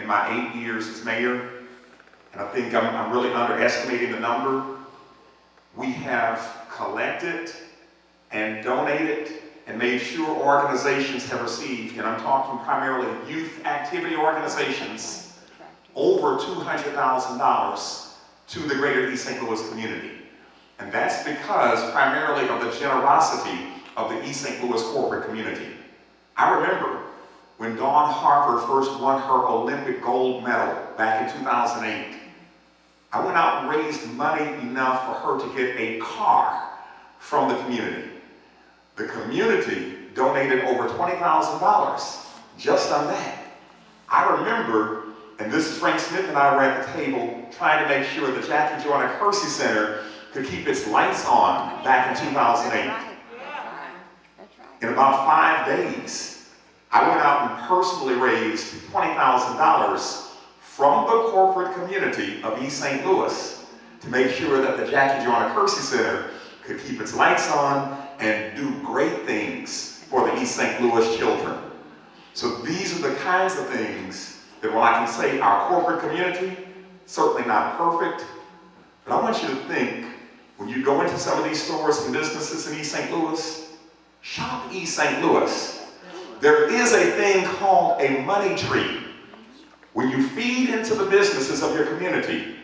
in my 8 years as mayor, and I think I'm really underestimating the number. We have collected and donated and made sure organizations have received, and I'm talking primarily youth activity organizations, over $200,000 to the greater East St. Louis community. And that's because primarily of the generosity of the East St. Louis corporate community. I remember when Dawn Harper first won her Olympic gold medal back in 2008, I went out and raised money enough for her to get a car from the community. The community donated over $20,000 just on that. I remember, and this is Frank Smith and I were at the table trying to make sure the Jackie Joyner Kersey Center could keep its lights on back in 2008. In about 5 days, I went out and personally raised $20,000 from the corporate community of East St. Louis to make sure that the Jackie Joyner Kersey Center could keep its lights on and do great things for the East St. Louis children. So these are the kinds of things that, while I can say our corporate community, certainly not perfect, but I want you to think, when you go into some of these stores and businesses in East St. Louis, shop East St. Louis. There is a thing called a money tree. When you feed into the businesses of your community,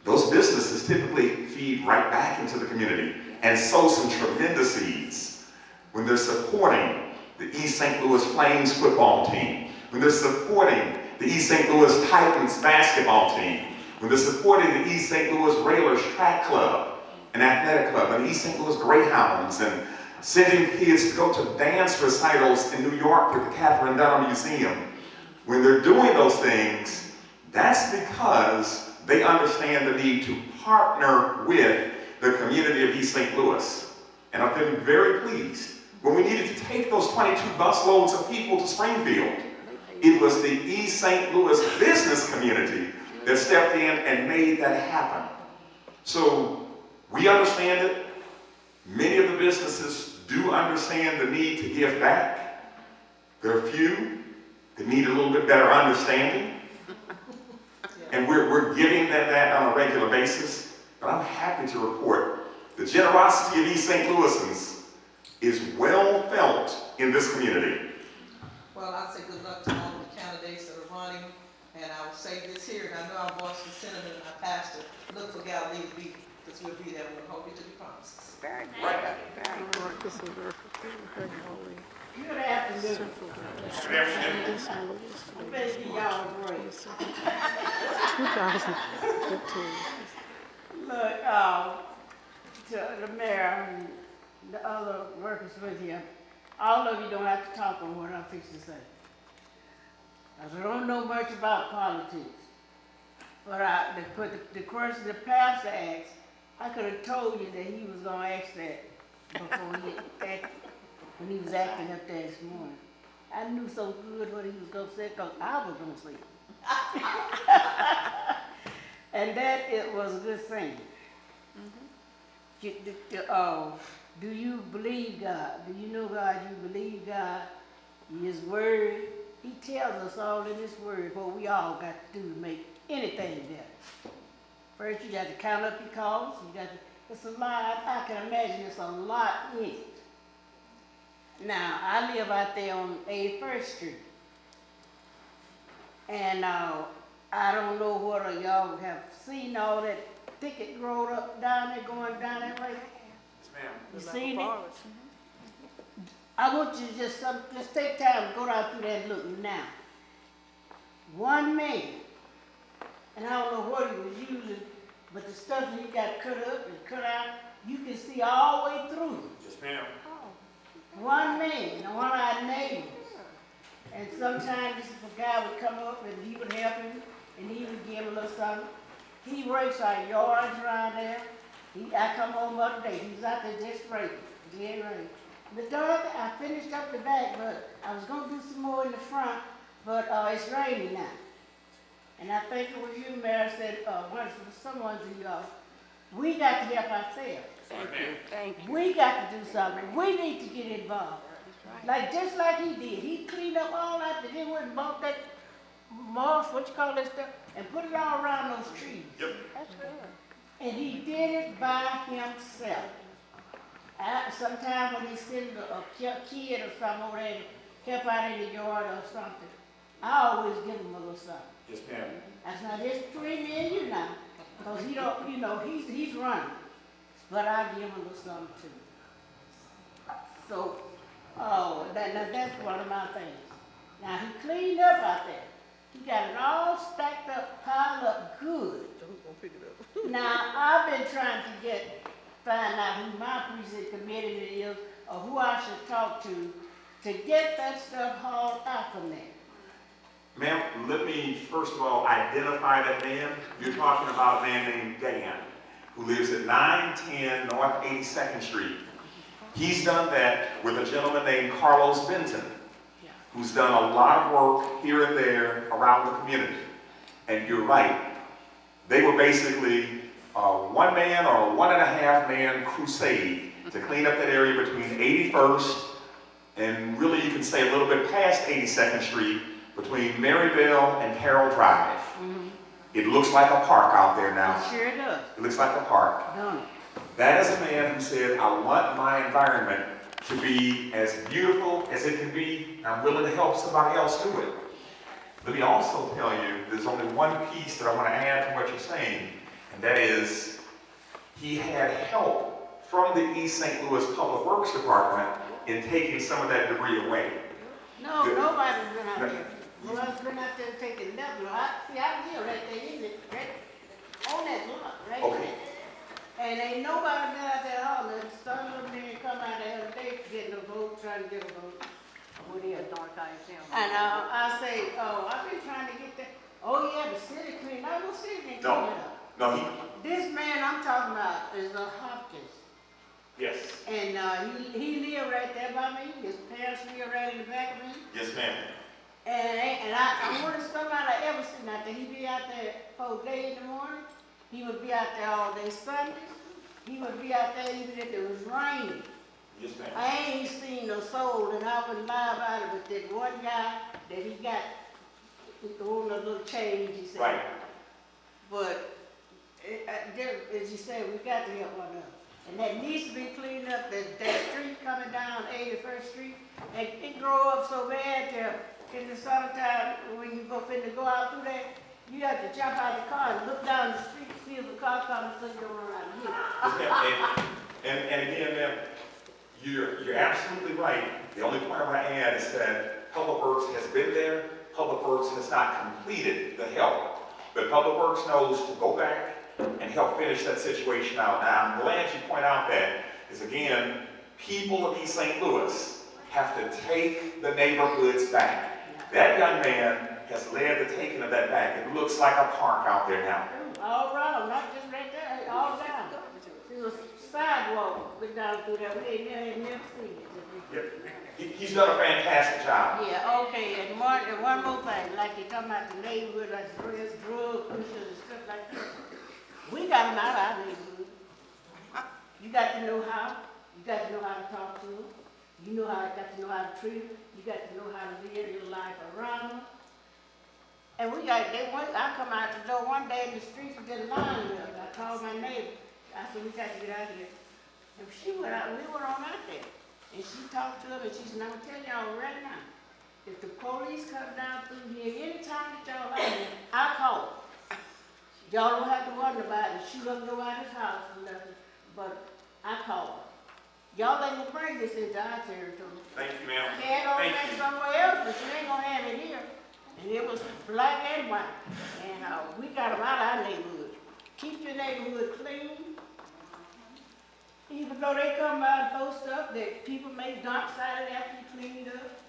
those businesses typically feed right back into the community and sow some tremendous seeds. When they're supporting the East St. Louis Flames football team, when they're supporting the East St. Louis Titans basketball team, when they're supporting the East St. Louis Railers track club and athletic club, and the East St. Louis Greyhounds, and sending kids to go to dance recitals in New York with the Catherine Dunham Museum. When they're doing those things, that's because they understand the need to partner with the community of East St. Louis. And I've been very pleased. When we needed to take those 22 busloads of people to Springfield, it was the East St. Louis business community that stepped in and made that happen. So we understand it. Many of the businesses do understand the need to give back. There are a few that need a little bit better understanding. And we're giving them that on a regular basis. But I'm happy to report the generosity of East St. Louisans is well felt in this community. Well, I'll say good luck to all of the candidates that are running. And I will say this here, and I know I voiced the sentiment in my pastor, look for Galilee to be, because we'll be there, we'll hold you to the promises. Very nice. Right. Good afternoon. I'm ready to give y'all a break. 2015. Look, to the mayor and the other workers with you, all of you don't have to talk on what I'm fixing to say. I don't know much about politics, but the question the pastor asked, I could have told you that he was going to ask that before when he was acting up there this morning. I knew so good what he was going to say because I was going to say it. And that it was a good thing. Do you believe God? Do you know God? You believe God? His word. He tells us all in His word what we all got to do to make anything better. First, you got to count up your costs. It's a lot. I can imagine it's a lot in it. Now, I live out there on 81st Street. And I don't know whether y'all have seen all that thicket growing up down there, going down that way. Yes, ma'am. You seen it? I want you to just take time to go down through that and look now. One man, and I don't know what he was using, but the stuff he got cut up and cut out, you can see all the way through. Yes, ma'am. One man, one of our neighbors. And sometimes this guy would come up and he would help him and he would give him a little something. He rakes our yards around there. I come home the other day, he's out there just raking, getting ready. The dog, I finished up the back, but I was going to do some more in the front, but it's raining now. And I think it was you, Mayor, said, someone to y'all, we got to help ourselves. Thank you. We got to do something. We need to get involved. Just like he did. He cleaned up all that, but he wouldn't bump that moss, what you call that stuff, and put it all around those trees. Yep. And he did it by himself. Sometimes when he send a kid or something over there to help out in the yard or something, I always give him a little something. Yes, ma'am. That's not just between me and you now, because he don't, you know, he's running, but I give him a little something too. So, that's one of my things. Now he cleaned up out there. He got it all stacked up, piled up good. Now I've been trying to find out who my precinct committee is, or who I should talk to get that stuff hauled out from there. Ma'am, let me first of all identify that man. You're talking about a man named Dan, who lives at 910 North 82nd Street. He's done that with a gentleman named Carlos Benton, who's done a lot of work here and there around the community. And you're right, they were basically a one-man or a one-and-a-half-man crusade to clean up that area between 81st and really you can say a little bit past 82nd Street, between Maryville and Carroll Drive. Mm-hmm. It looks like a park out there now. It sure does. It looks like a park. Don't it? That is a man who said, I want my environment to be as beautiful as it can be. I'm willing to help somebody else do it. Let me also tell you, there's only one piece that I want to add to what you're saying, and that is, he had help from the East St. Louis Public Works Department in taking some of that debris away. No, nobody's been out there. Nobody's been out there taking nothing. I live right there, isn't it? Right on that block, right Okay. there. And ain't nobody been out there hollering. Some of them didn't come out there every day getting a vote, trying to get a vote. What is North ISM? And I say, I've been trying to get that. Oh yeah, the city cleaned up. No city didn't clean it up. No, This man I'm talking about is Hopkins. yes. And he lived right there by me. His parents lived right in the back of me. Yes, ma'am. And I wanted somebody I ever seen out there. He'd be out there 4 days in the morning. He would be out there all day Sunday. He would be out there even if it was raining. Yes, ma'am. I ain't seen no soul, and I wouldn't lie about it, but that one guy that he got on a little change, he said. Right. But as you say, we got to help one another. And that needs to be cleaned up, that street coming down 81st Street, and it grow up so bad there in the summertime when you finna go out through there, you have to jump out of the car and look down the street, see if the car comes, so you don't run out of here. Yes, ma'am. And again, ma'am, you're absolutely right. The only point I want to add is that Public Works has been there. Public Works has not completed the help. But Public Works knows to go back and help finish that situation out. Now, I'm glad you point out that, because again, people of East St. Louis have to take the neighborhoods back. That young man has led the taking of that back. It looks like a park out there now. All around, not just right there, all down. There's a sidewalk went down through there, we ain't never seen it. Yep. He's done a fantastic job. Yeah, okay, and one more thing, like you talking about the neighborhood, like drug pushers and stuff like that. We got them out of our neighborhood. You got to know how. You got to know how to talk to them. You got to know how to treat them. You got to know how to live your life around them. And I come out the door one day in the streets with this line up. I called my neighbor. I said, we got to get out of here. And she went out, we went on out there. And she talked to them and she said, I'm going to tell y'all right now, if the police come down through here, anytime that y'all out here, I call. Y'all don't have to wonder about it. She doesn't go out his house or nothing, but I call. Y'all ain't gonna bring this into our territory. Thank you, ma'am. She had all that somewhere else, but she ain't gonna have it here. And it was black and white. And we got them out of our neighborhood. Keep your neighborhood clean. Even though they come by and throw stuff that people may dump side after you clean it up.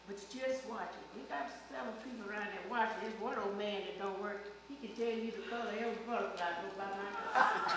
But you just watch it. We got several people around there watching. There's one old man that don't work. He can tell you the color of every butterfly go by my house.